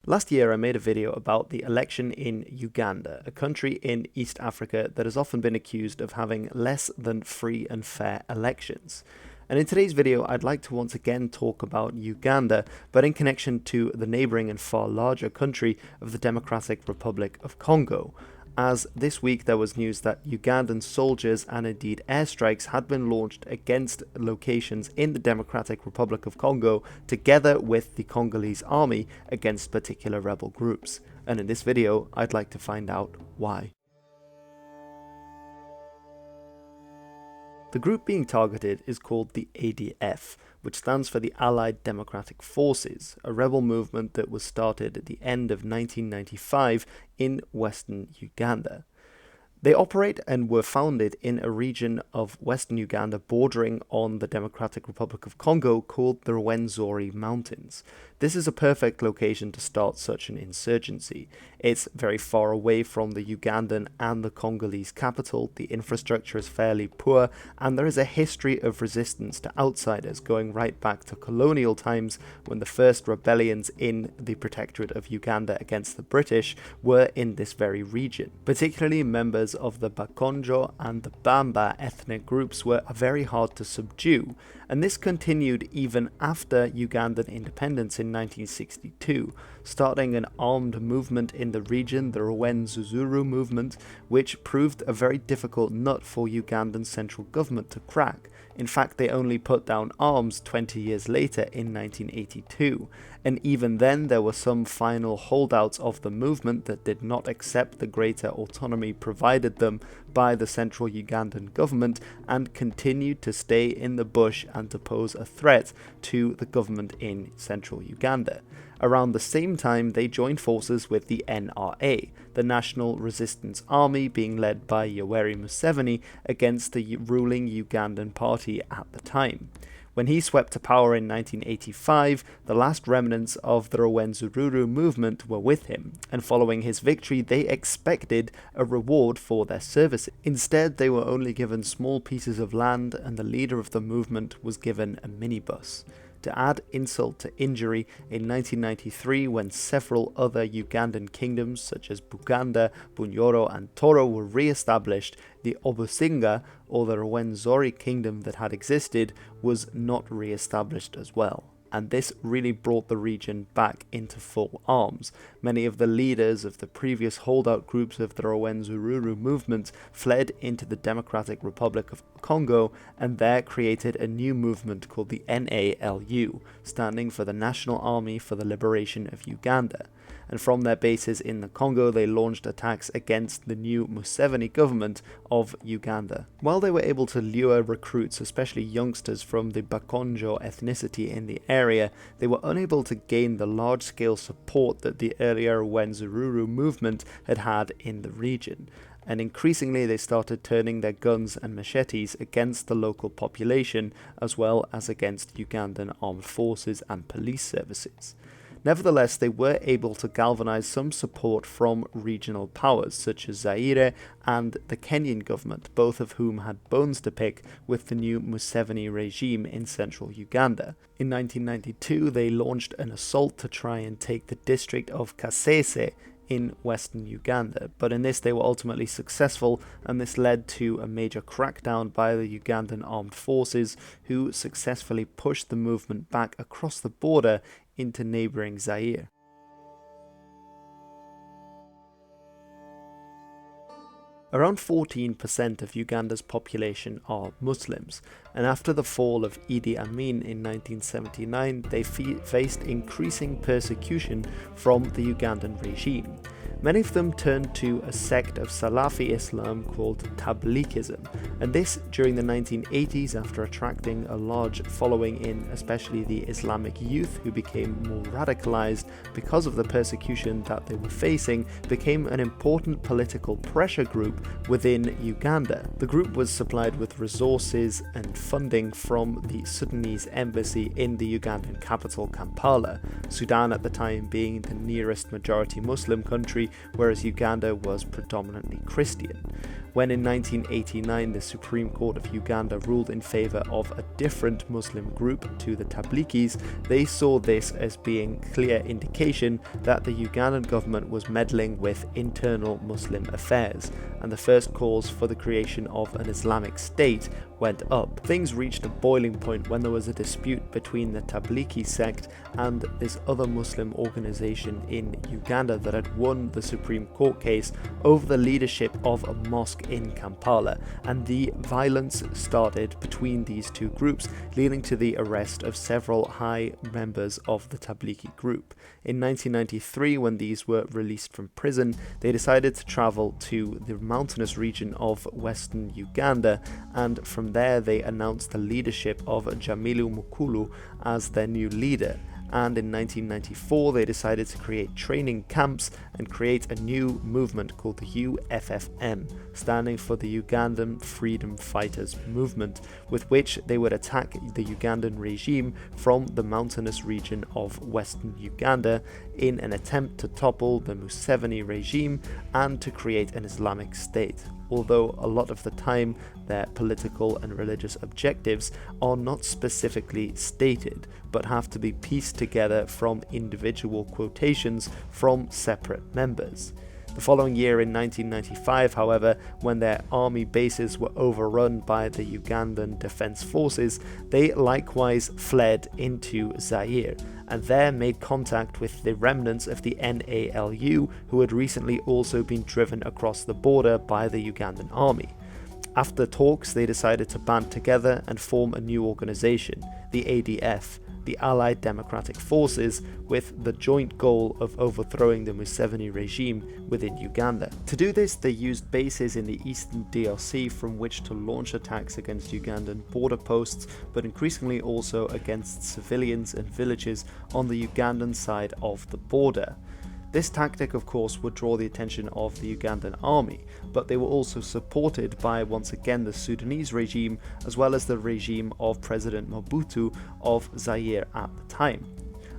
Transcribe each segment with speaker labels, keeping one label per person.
Speaker 1: Last year I made a video about the election in Uganda, a country in East Africa that has often been accused of having less than free and fair elections. And in today's video I'd like to once again talk about Uganda, but in connection to the neighbouring and far larger country of the Democratic Republic of Congo, as this week there was news that Ugandan soldiers and indeed airstrikes had been launched against locations in the Democratic Republic of Congo together with the Congolese army against particular rebel groups. And in this video I'd like to find out why. The group being targeted is called the ADF, which stands for the Allied Democratic Forces, a rebel movement that was started at the end of 1995 in western Uganda. They operate and were founded in a region of western Uganda bordering on the Democratic Republic of Congo called the Rwenzori Mountains. This is a perfect location to start such an insurgency. It's very far away from the Ugandan and the Congolese capital, the infrastructure is fairly poor, and there is a history of resistance to outsiders going right back to colonial times when the first rebellions in the Protectorate of Uganda against the British were in this very region. Particularly members of the Bakonjo and the Bamba ethnic groups were very hard to subdue, and this continued even after Ugandan independence in 1962, starting an armed movement in the region, the Rwenzori movement, which proved a very difficult nut for Ugandan central government to crack. In fact, they only put down arms 20 years later in 1982, and even then there were some final holdouts of the movement that did not accept the greater autonomy provided them by the central Ugandan government and continued to stay in the bush and to pose a threat to the government in central Uganda. Around the same time, they joined forces with the NRA, the National Resistance Army being led by Yoweri Museveni against the ruling Ugandan party at the time. When he swept to power in 1985, the last remnants of the Rwenzori movement were with him, and following his victory they expected a reward for their services. Instead, they were only given small pieces of land, and the leader of the movement was given a minibus. To add insult to injury, in 1993, when several other Ugandan kingdoms such as Buganda, Bunyoro and Toro were re-established, the Obusinga, or the Rwenzori kingdom that had existed, was not re-established as well. And this really brought the region back into full arms. Many of the leaders of the previous holdout groups of the Rwenzori movement fled into the Democratic Republic of Congo and there created a new movement called the NALU, standing for the National Army for the Liberation of Uganda. And from their bases in the Congo, they launched attacks against the new Museveni government of Uganda. While they were able to lure recruits, especially youngsters from the Bakonjo ethnicity in the area, they were unable to gain the large-scale support that the earlier Rwenzori movement had had in the region. And increasingly they started turning their guns and machetes against the local population as well as against Ugandan armed forces and police services. Nevertheless, they were able to galvanize some support from regional powers such as Zaire and the Kenyan government, both of whom had bones to pick with the new Museveni regime in central Uganda. In 1992, they launched an assault to try and take the district of Kasese in western Uganda, but in this they were ultimately successful, and this led to a major crackdown by the Ugandan armed forces, who successfully pushed the movement back across the border into neighbouring Zaire. Around 14% of Uganda's population are Muslims, and after the fall of Idi Amin in 1979, they faced increasing persecution from the Ugandan regime. Many of them turned to a sect of Salafi Islam called Tablighism, and this during the 1980s after attracting a large following in especially the Islamic youth who became more radicalized because of the persecution that they were facing, became an important political pressure group within Uganda. The group was supplied with resources and funding from the Sudanese embassy in the Ugandan capital Kampala, Sudan at the time being the nearest majority Muslim country whereas Uganda was predominantly Christian. When in 1989 the Supreme Court of Uganda ruled in favour of a different Muslim group to the Tabligis, they saw this as being clear indication that the Ugandan government was meddling with internal Muslim affairs, and the first calls for the creation of an Islamic State went up. Things reached a boiling point when there was a dispute between the Tabligi sect and this other Muslim organisation in Uganda that had won the Supreme Court case over the leadership of a mosque in Kampala, and the violence started between these two groups, leading to the arrest of several high members of the Tabligi group. In 1993, when these were released from prison, they decided to travel to the mountainous region of western Uganda, and from there they announced the leadership of Jamilu Mukulu as their new leader. And in 1994 they decided to create training camps and create a new movement called the UFFM, standing for the Ugandan Freedom Fighters Movement, with which they would attack the Ugandan regime from the mountainous region of western Uganda in an attempt to topple the Museveni regime and to create an Islamic State. Although a lot of the time their political and religious objectives are not specifically stated, but have to be pieced together from individual quotations from separate members. The following year in 1995, however, when their army bases were overrun by the Ugandan Defence Forces, they likewise fled into Zaire, and there made contact with the remnants of the NALU, who had recently also been driven across the border by the Ugandan army. After talks, they decided to band together and form a new organisation, the ADF, the Allied Democratic Forces, with the joint goal of overthrowing the Museveni regime within Uganda. To do this, they used bases in the eastern DRC from which to launch attacks against Ugandan border posts, but increasingly also against civilians and villages on the Ugandan side of the border. This tactic, of course, would draw the attention of the Ugandan army, but they were also supported by, once again, the Sudanese regime, as well as the regime of President Mobutu of Zaire at the time.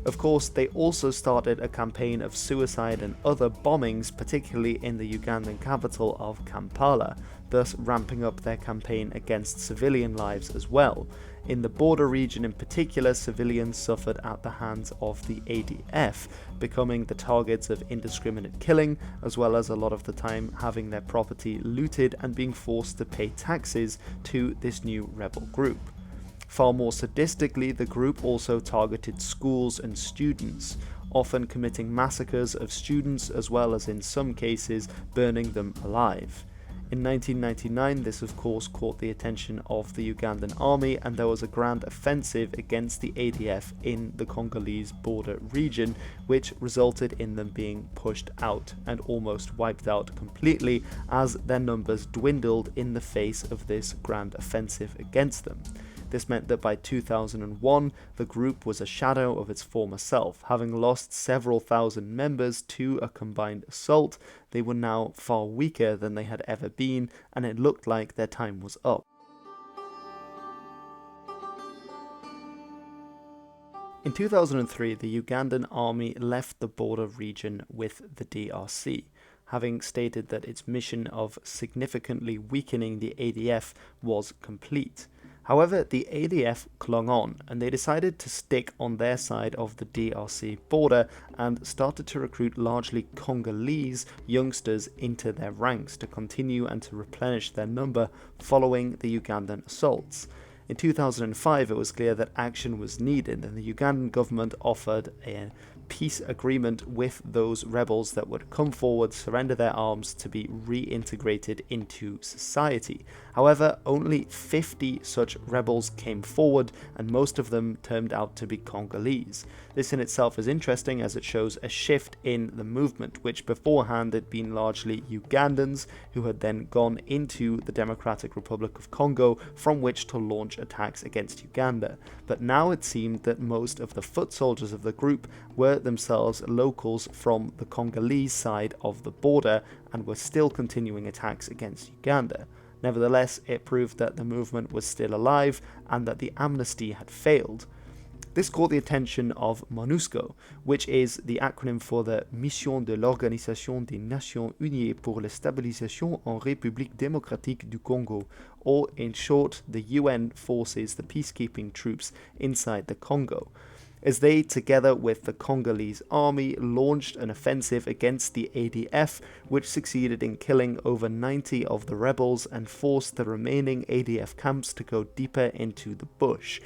Speaker 1: Of course, they also started a campaign of suicide and other bombings, particularly in the Ugandan capital of Kampala, thus ramping up their campaign against civilian lives as well. In the border region in particular, civilians suffered at the hands of the ADF, becoming the targets of indiscriminate killing, as well as a lot of the time having their property looted and being forced to pay taxes to this new rebel group. Far more sadistically, the group also targeted schools and students, often committing massacres of students as well as in some cases burning them alive. In 1999, this of course caught the attention of the Ugandan army, and there was a grand offensive against the ADF in the Congolese border region, which resulted in them being pushed out and almost wiped out completely as their numbers dwindled in the face of this grand offensive against them. This meant that by 2001, the group was a shadow of its former self. Having lost several thousand members to a combined assault, they were now far weaker than they had ever been, and it looked like their time was up. In 2003, the Ugandan army left the border region with the DRC, having stated that its mission of significantly weakening the ADF was complete. However, the ADF clung on, and they decided to stick on their side of the DRC border and started to recruit largely Congolese youngsters into their ranks to continue and to replenish their number following the Ugandan assaults. In 2005, it was clear that action was needed, and the Ugandan government offered a peace agreement with those rebels that would come forward, surrender their arms to be reintegrated into society. However, only 50 such rebels came forward, and most of them turned out to be Congolese. This in itself is interesting, as it shows a shift in the movement, which beforehand had been largely Ugandans who had then gone into the Democratic Republic of Congo, from which to launch attacks against Uganda. But now it seemed that most of the foot soldiers of the group were themselves locals from the Congolese side of the border and were still continuing attacks against Uganda. Nevertheless, it proved that the movement was still alive and that the amnesty had failed. This caught the attention of MONUSCO, which is the acronym for the Mission de l'Organisation des Nations Unies pour la Stabilisation en République démocratique du Congo, or in short, the UN forces, the peacekeeping troops inside the Congo, as they, together with the Congolese army, launched an offensive against the ADF, which succeeded in killing over 90 of the rebels and forced the remaining ADF camps to go deeper into the bush.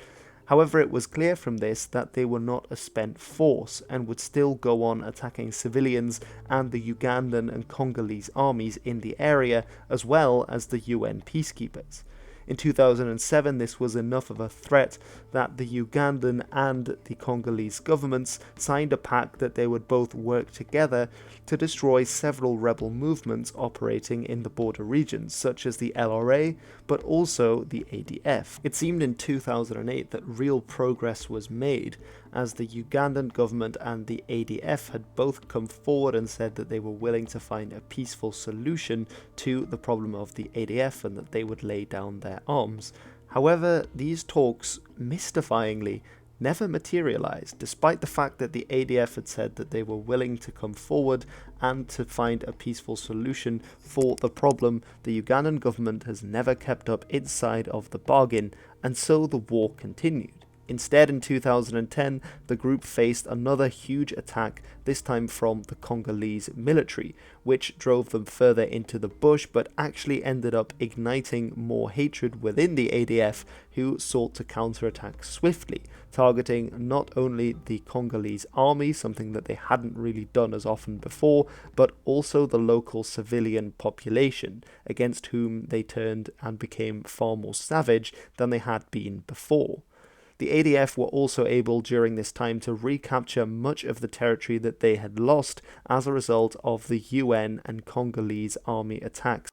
Speaker 1: However, it was clear from this that they were not a spent force and would still go on attacking civilians and the Ugandan and Congolese armies in the area, as well as the UN peacekeepers. In 2007, this was enough of a threat that the Ugandan and the Congolese governments signed a pact that they would both work together to destroy several rebel movements operating in the border regions, such as the LRA, but also the ADF. It seemed in 2008 that real progress was made, as the Ugandan government and the ADF had both come forward and said that they were willing to find a peaceful solution to the problem of the ADF and that they would lay down their arms. However, these talks, mystifyingly, never materialized, despite the fact that the ADF had said that they were willing to come forward and to find a peaceful solution for the problem. The Ugandan government has never kept up its side of the bargain, and so the war continued. Instead, in 2010, the group faced another huge attack, this time from the Congolese military, which drove them further into the bush, but actually ended up igniting more hatred within the ADF, who sought to counterattack swiftly, targeting not only the Congolese army, something that they hadn't really done as often before, but also the local civilian population, against whom they turned and became far more savage than they had been before. The ADF were also able during this time to recapture much of the territory that they had lost as a result of the UN and Congolese army attacks.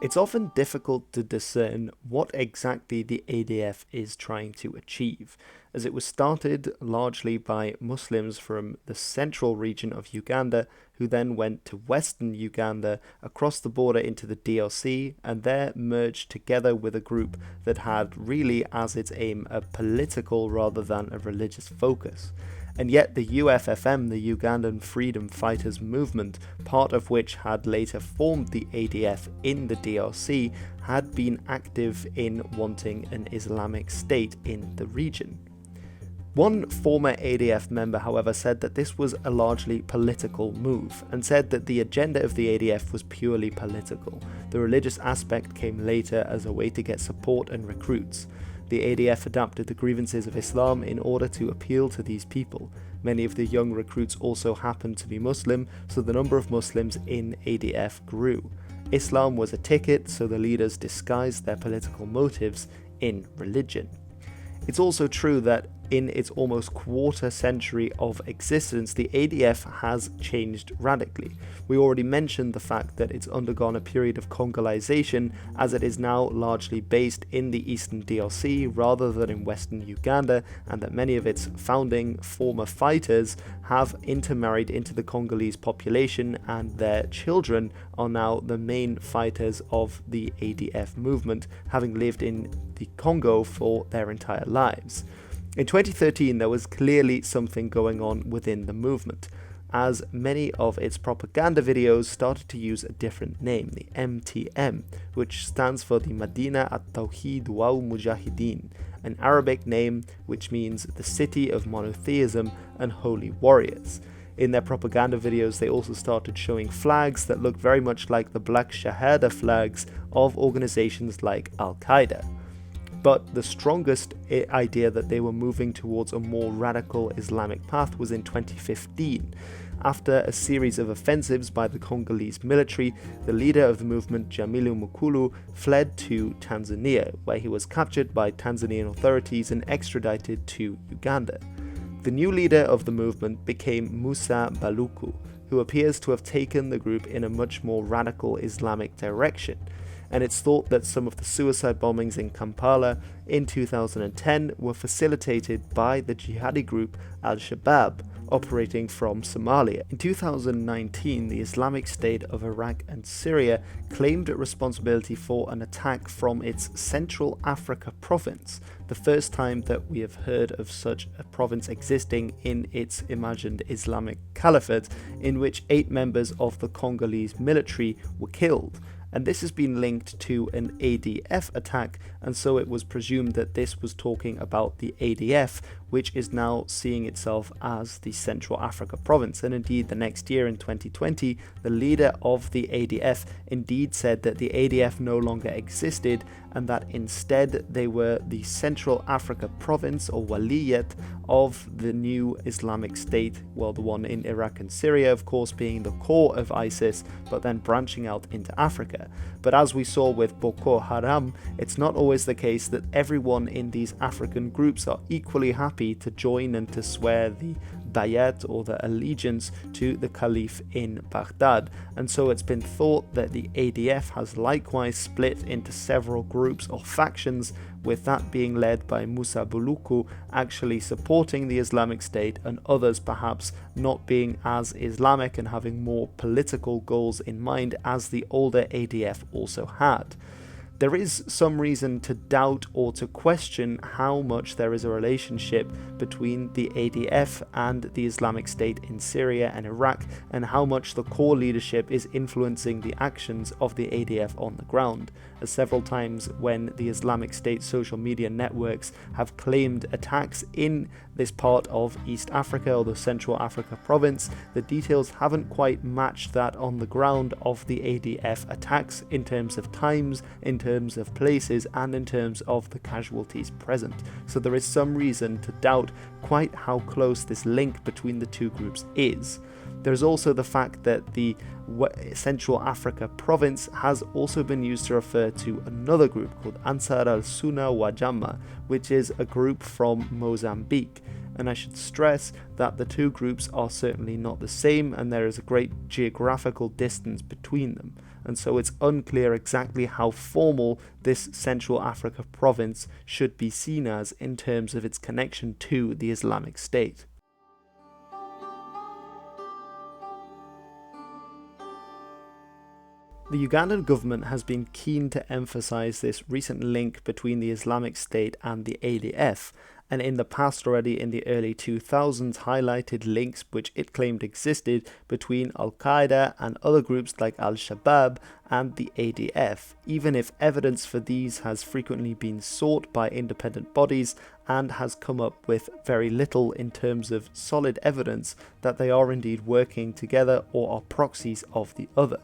Speaker 1: It's often difficult to discern what exactly the ADF is trying to achieve, as it was started largely by Muslims from the central region of Uganda, who then went to western Uganda, across the border into the DRC, and there merged together with a group that had really as its aim a political rather than a religious focus. And yet the UFFM, the Ugandan Freedom Fighters Movement, part of which had later formed the ADF in the DRC, had been active in wanting an Islamic state in the region. One former ADF member, however, said that this was a largely political move, and said that the agenda of the ADF was purely political. The religious aspect came later as a way to get support and recruits. The ADF adapted the grievances of Islam in order to appeal to these people. Many of the young recruits also happened to be Muslim, so the number of Muslims in ADF grew. Islam was a ticket, so the leaders disguised their political motives in religion. It's also true that in its almost quarter century of existence, the ADF has changed radically. We already mentioned the fact that it's undergone a period of Congolization, as it is now largely based in the eastern DRC rather than in western Uganda, and that many of its founding former fighters have intermarried into the Congolese population, and their children are now the main fighters of the ADF movement, having lived in the Congo for their entire lives. In 2013, there was clearly something going on within the movement, as many of its propaganda videos started to use a different name, the MTM, which stands for the Madina at-Tawhid wal Mujahideen, an Arabic name which means the city of monotheism and holy warriors. In their propaganda videos, they also started showing flags that looked very much like the black Shahada flags of organizations like Al-Qaeda. But the strongest idea that they were moving towards a more radical Islamic path was in 2015. After a series of offensives by the Congolese military, the leader of the movement, Jamilu Mukulu, fled to Tanzania, where he was captured by Tanzanian authorities and extradited to Uganda. The new leader of the movement became Musa Baluku, who appears to have taken the group in a much more radical Islamic direction. and it's thought that some of the suicide bombings in Kampala in 2010 were facilitated by the jihadi group Al-Shabaab, operating from Somalia. In 2019, the Islamic State of Iraq and Syria claimed responsibility for an attack from its Central Africa province, the first time that we have heard of such a province existing in its imagined Islamic Caliphate, in which 8 members of the Congolese military were killed. And this has been linked to an ADF attack, and so it was presumed that this was talking about the ADF, which is now seeing itself as the Central Africa province. And indeed, the next year in 2020, the leader of the ADF indeed said that the ADF no longer existed, and that instead they were the Central Africa province, or Waliyat, of the new Islamic State, well, the one in Iraq and Syria, of course, being the core of ISIS, but then branching out into Africa. But as we saw with Boko Haram, it's not always the case that everyone in these African groups are equally happy to join and to swear the bayat, or the allegiance, to the Caliph in Baghdad. And so it's been thought that the ADF has likewise split into several groups or factions, with that being led by Musa Buluku actually supporting the Islamic State, and others perhaps not being as Islamic and having more political goals in mind, as the older ADF also had. There is some reason to doubt or to question how much there is a relationship between the ADF and the Islamic State in Syria and Iraq, and how much the core leadership is influencing the actions of the ADF on the ground, as several times when the Islamic State social media networks have claimed attacks in this part of East Africa, or the Central Africa province, the details haven't quite matched that on the ground of the ADF attacks in terms of times, in terms of places, and in terms of the casualties present. So there is some reason to doubt quite how close this link between the two groups is. There's also the fact that the Central Africa province has also been used to refer to another group called Ansar al-Sunna wa Jama, which is a group from Mozambique. And I should stress that the two groups are certainly not the same, and there is a great geographical distance between them. And so it's unclear exactly how formal this Central Africa province should be seen as in terms of its connection to the Islamic State. The Ugandan government has been keen to emphasize this recent link between the Islamic State and the ADF, and in the past already in the early 2000s highlighted links which it claimed existed between Al-Qaeda and other groups like Al-Shabaab and the ADF, even if evidence for these has frequently been sought by independent bodies and has come up with very little in terms of solid evidence that they are indeed working together or are proxies of the other.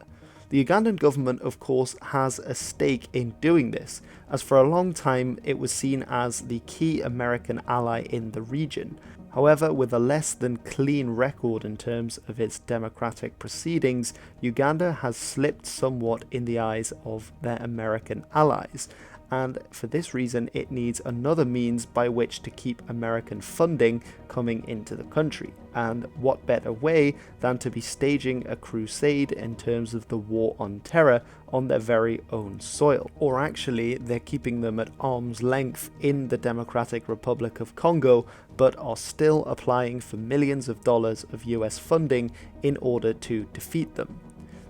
Speaker 1: The Ugandan government, of course, has a stake in doing this, as for a long time it was seen as the key American ally in the region. However, with a less than clean record in terms of its democratic proceedings, Uganda has slipped somewhat in the eyes of their American allies, and for this reason it needs another means by which to keep American funding coming into the country. And what better way than to be staging a crusade in terms of the war on terror on their very own soil. Or actually, they're keeping them at arm's length in the Democratic Republic of Congo, but are still applying for millions of dollars of US funding in order to defeat them.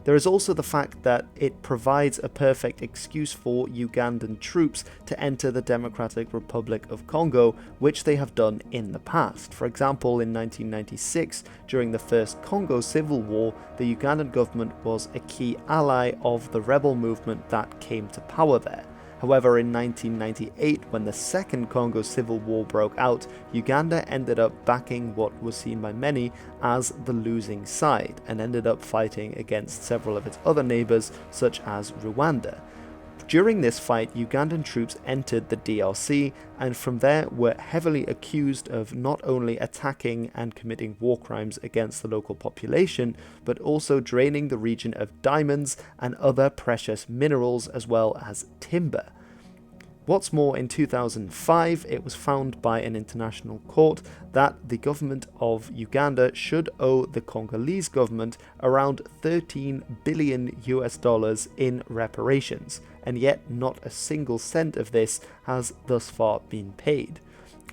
Speaker 1: There is also the fact that it provides a perfect excuse for Ugandan troops to enter the Democratic Republic of Congo, which they have done in the past. For example, in 1996, during the First Congo Civil War, the Ugandan government was a key ally of the rebel movement that came to power there. However, in 1998, when the Second Congo Civil War broke out, Uganda ended up backing what was seen by many as the losing side, and ended up fighting against several of its other neighbours, such as Rwanda. During this fight, Ugandan troops entered the DRC, and from there were heavily accused of not only attacking and committing war crimes against the local population, but also draining the region of diamonds and other precious minerals, as well as timber. What's more, in 2005, it was found by an international court that the government of Uganda should owe the Congolese government around $13 billion in reparations. and yet not a single cent of this has thus far been paid.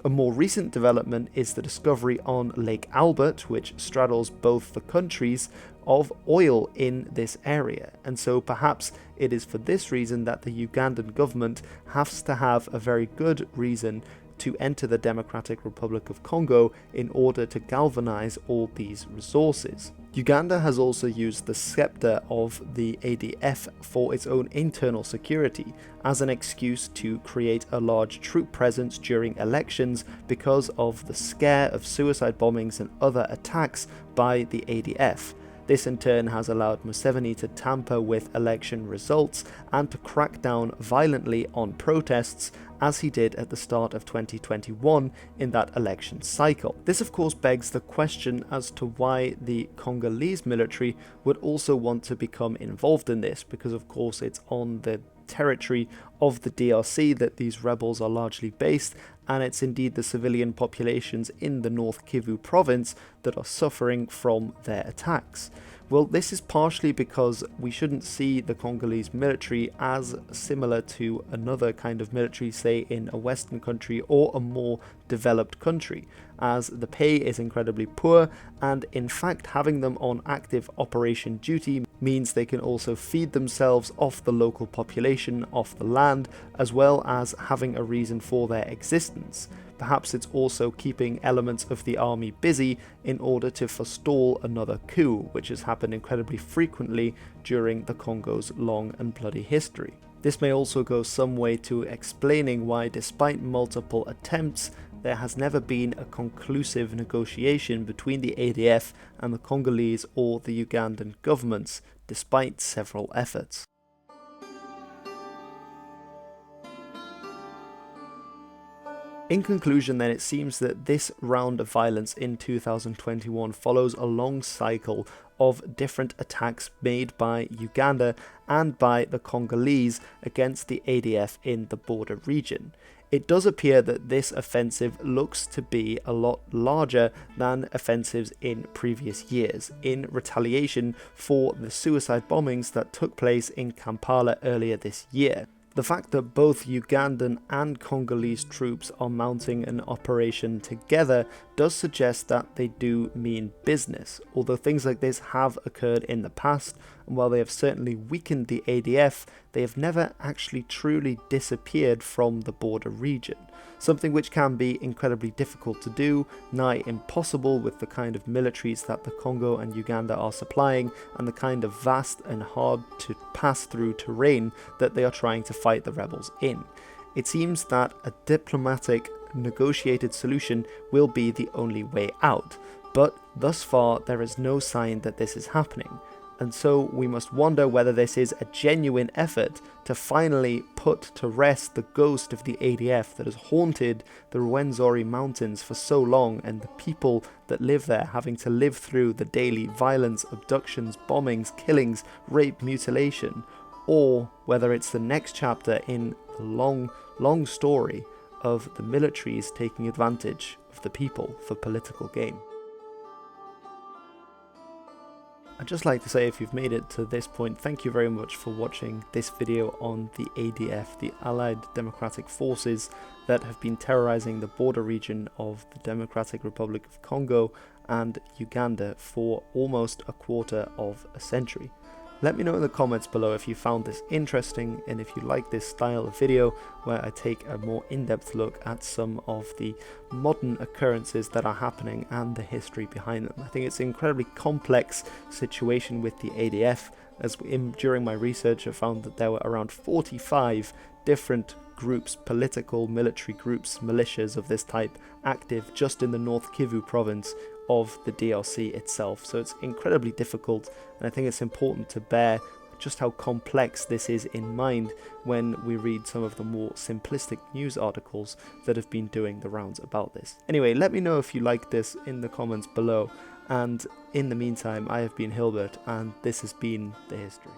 Speaker 1: A more recent development is the discovery on Lake Albert, which straddles both the countries, of oil in this area, and so perhaps it is for this reason that the Ugandan government has to have a very good reason to enter the Democratic Republic of Congo in order to galvanize all these resources. Uganda has also used the scepter of the ADF for its own internal security as an excuse to create a large troop presence during elections because of the scare of suicide bombings and other attacks by the ADF. This in turn has allowed Museveni to tamper with election results and to crack down violently on protests, as he did at the start of 2021 in that election cycle. This of course begs the question as to why the Congolese military would also want to become involved in this, because of course it's on the territory of the DRC that these rebels are largely based, and it's indeed the civilian populations in the North Kivu province that are suffering from their attacks. Well, this is partially because we shouldn't see the Congolese military as similar to another kind of military, say in a Western country or a more developed country, as the pay is incredibly poor, and in fact having them on active operation duty means they can also feed themselves off the local population, off the land, as well as having a reason for their existence. Perhaps it's also keeping elements of the army busy in order to forestall another coup, which has happened incredibly frequently during the Congo's long and bloody history. This may also go some way to explaining why, despite multiple attempts, there has never been a conclusive negotiation between the ADF and the Congolese or the Ugandan governments, despite several efforts. In conclusion then, it seems that this round of violence in 2021 follows a long cycle of different attacks made by Uganda and by the Congolese against the ADF in the border region. It does appear that this offensive looks to be a lot larger than offensives in previous years, in retaliation for the suicide bombings that took place in Kampala earlier this year. The fact that both Ugandan and Congolese troops are mounting an operation together does suggest that they do mean business, although things like this have occurred in the past, and while they have certainly weakened the ADF, they have never actually truly disappeared from the border region, something which can be incredibly difficult to do, nigh impossible with the kind of militaries that the Congo and Uganda are supplying and the kind of vast and hard to pass through terrain that they are trying to fight the rebels in. It seems that a diplomatic, negotiated solution will be the only way out, but thus far there is no sign that this is happening. And so we must wonder whether this is a genuine effort to finally put to rest the ghost of the ADF that has haunted the Rwenzori mountains for so long, and the people that live there having to live through the daily violence, abductions, bombings, killings, rape, mutilation, or whether it's the next chapter in the long story of the militaries taking advantage of the people for political gain. I'd just like to say, if you've made it to this point, thank you very much for watching this video on the ADF, the Allied Democratic Forces that have been terrorizing the border region of the Democratic Republic of Congo and Uganda for almost a quarter of a century. Let me know in the comments below if you found this interesting and if you like this style of video where I take a more in-depth look at some of the modern occurrences that are happening and the history behind them. I think it's an incredibly complex situation with the ADF, as during my research I found that there were around 45 different groups, political, military groups, militias of this type active just in the North Kivu province of the DRC itself. So it's incredibly difficult, and I think it's important to bear just how complex this is in mind when we read some of the more simplistic news articles that have been doing the rounds about this. Anyway, let me know if you like this in the comments below, and in the meantime, I have been Hilbert, and this has been The History.